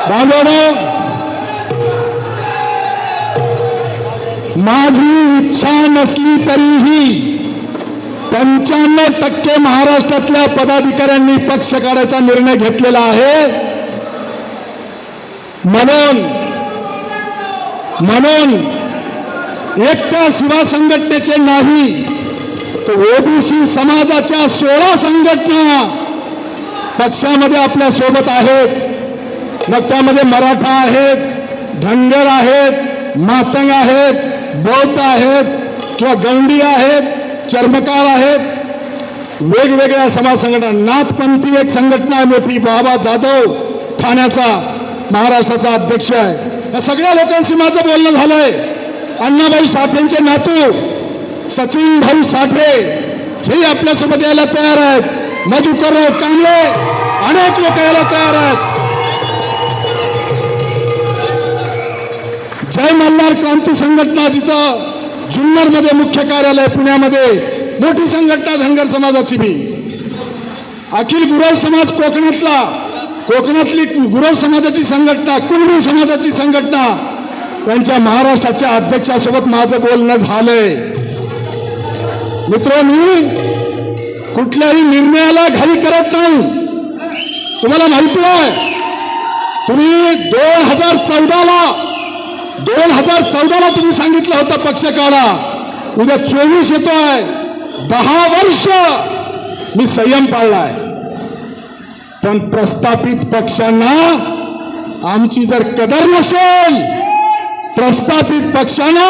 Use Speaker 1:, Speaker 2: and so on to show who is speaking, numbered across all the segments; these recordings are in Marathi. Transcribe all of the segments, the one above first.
Speaker 1: बांधवांनो, माझी इच्छा नसली तरीही 95% महाराष्ट्रातल्या पदाधिकाऱ्यांनी पक्ष काढायचा निर्णय घेतलेला आहे. म्हणून एकट्या शिवा संघटनेचे नाही तर ओबीसी समाजाच्या 16 संघटना पक्षामध्ये आपल्या सोबत आहेत. मग त्यामध्ये मराठा आहेत, धनगर आहेत, मातंग आहेत, बौद्ध आहेत किंवा गौंडी आहेत, चर्मकार आहेत, वेगवेगळ्या समाज संघटना. नाथपंथी एक संघटना आहे मोठी, बाबा जाधव ठाण्याचा महाराष्ट्राचा अध्यक्ष आहे. या सगळ्या लोकांशी माझं बोलणं झालंय. अण्णाभाऊ साठेंचे नातू सचिन भाऊ साठे हे आपल्यासोबत यायला तयार आहेत. मधुकर कांबळे अनेक लोक यायला तयार आहेत. जय मल्हार क्रांती संघटना, जिचं जुन्नरमध्ये मुख्य कार्यालय, पुण्यामध्ये मोठी संघटना धनगर समाजाची बी. अखिल गुरव समाज कोकणातली गुरव समाजाची संघटना, कुणबी समाजाची संघटना, त्यांच्या महाराष्ट्राच्या अध्यक्षासोबत माझं बोलणं झालंय. मित्रांनी, कुठल्याही निर्णयाला घाई करत नाही. तुम्हाला माहिती आहे, तुम्ही 2014ला तुम्ही सांगितलं होतं पक्ष काढा. उद्या 24 येतोय. 10 वर्ष मी संयम पाळलाय. पण प्रस्थापित पक्षांना आमची जर कदर नसेल, प्रस्थापित पक्षांना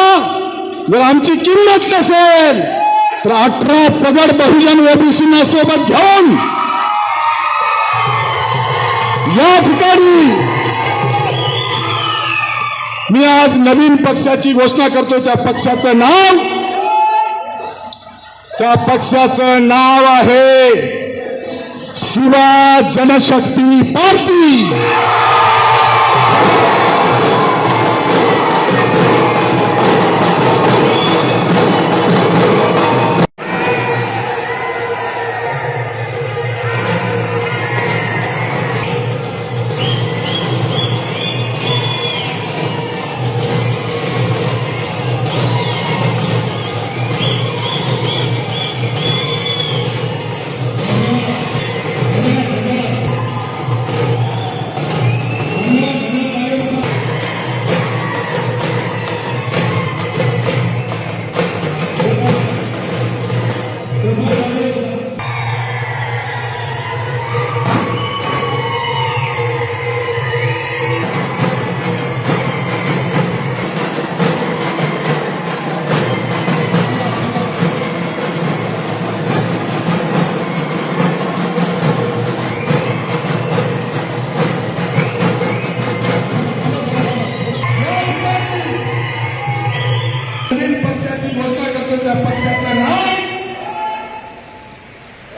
Speaker 1: जर आमची किंमत नसेल, तर 18 प्रगड बहुजन ओबीसींना सोबत घेऊन या ठिकाणी मी आज नवीन पक्षाची घोषणा करतो. त्या पक्षाचं नाव आहे शिवा जनशक्ती पार्टी.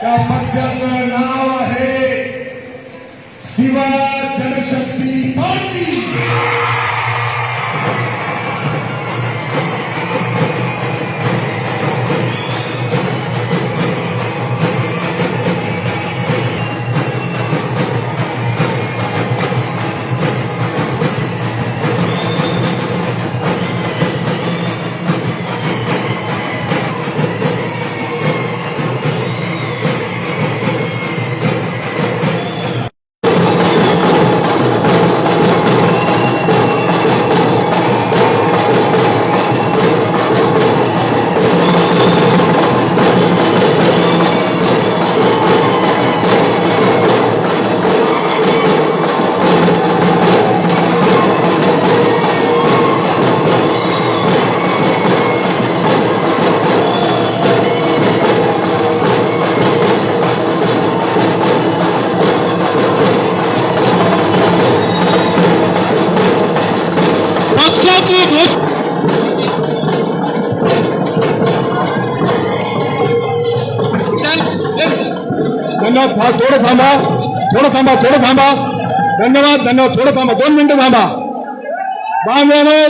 Speaker 1: त्या पक्षाचं नाव आहे शिवा जनशक्ती पार्टी. धन्यवाद. थोडं थांबा. धन्यवाद. थोडं थांबा. 2 मिनिटं थांबा. बांधवांनो,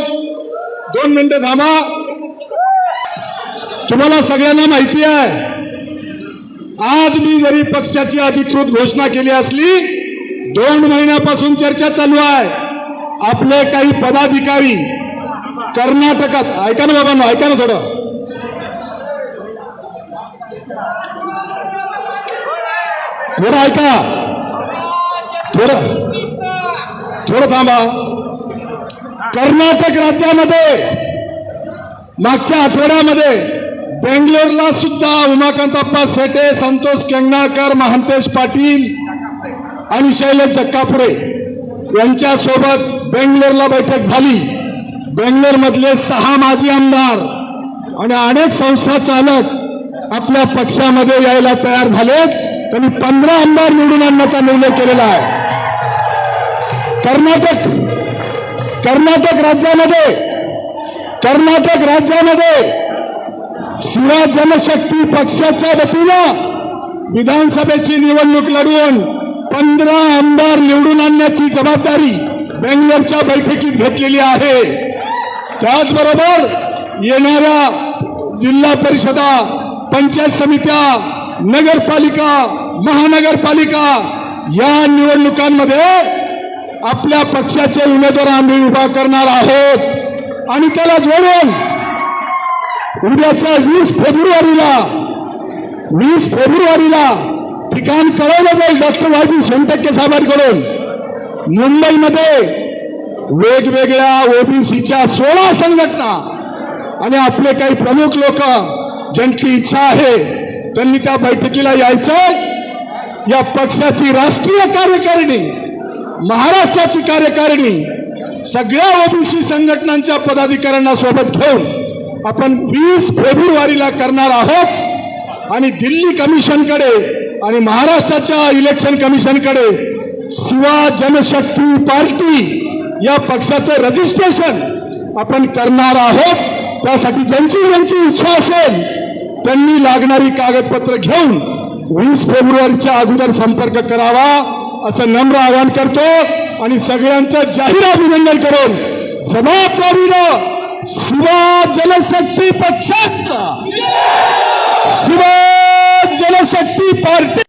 Speaker 1: 2 मिनिटं थांबा. तुम्हाला सगळ्यांना माहिती आहे, आज मी जरी पक्षाची अधिकृत घोषणा केली असली, 2 महिन्यापासून चर्चा चालू आहे. आपले काही पदाधिकारी कर्नाटकात, ऐका ना बाबांनो, ऐका ना थोडं ऐका, थोडं थांबा. कर्नाटक राज्यामध्ये मागच्या आठवड्यामध्ये बेंगलोरला सुद्धा उमाकांतप्पा सेटे, संतोष केंगणाळकर, महांतेश पाटील आणि शैलेश जक्कापुरे यांच्या सोबत बेंगलोरला बैठक झाली. बेंगलोर मधले 6 माजी आमदार आणि अनेक संस्था चालक आपल्या पक्षामध्ये यायला तयार झालेत. त्यांनी 15 आमदार निवडून आणण्याचा निर्णय केलेला आहे. कर्नाटक राज्यामध्ये शिवा जनशक्ती पक्षाच्या वतीनं विधानसभेची निवडणूक लढवून 15 आमदार निवडून आणण्याची जबाबदारी बेंगलोरच्या बैठकीत घेतलेली आहे. त्याचबरोबर येणाऱ्या जिल्हा परिषदा, पंचायत समित्या, नगरपालिका, महानगरपालिका या निवडणुकांमध्ये आपल्या पक्षाचे उमेदवार आम्ही उभा करणार आहोत. आणि त्याला जोडून उद्याच्या 20 फेब्रुवारीला ठिकाण कळवलं जाईल डॉक्टर वाय सोनटक्के साहेबांकडून. मुंबईमध्ये वेगवेगळ्या ओबीसीच्या 16 संघटना आणि आपले काही प्रमुख लोक ज्यांची इच्छा आहे त्यांनी त्या बैठकीला यायचं. या पक्षाची राष्ट्रीय कार्यकारिणी, महाराष्ट्राची कार्यकारिणी सगळ्या ओबीसी संघटनांच्या पदाधिकाऱ्यांना सोबत घेऊन आपण 20 फेब्रुवारीला करणार आहोत. आणि दिल्ली कमिशनकडे आणि महाराष्ट्राच्या इलेक्शन कमिशनकडे शिवा जनशक्ती पार्टी या पक्षाचं रजिस्ट्रेशन आपण करणार आहोत. त्यासाठी ज्यांची इच्छा असेल त्यांनी लागणारी कागदपत्र घेऊन 20 फेब्रुवारीच्या अगोदर संपर्क करावा असं नम्र आवाहन करतो. आणि सगळ्यांचं जाहीर अभिनंदन करून जबाबदारीनं शिवा जनशक्ती पक्षाचा, शिवा जनशक्ती पार्टी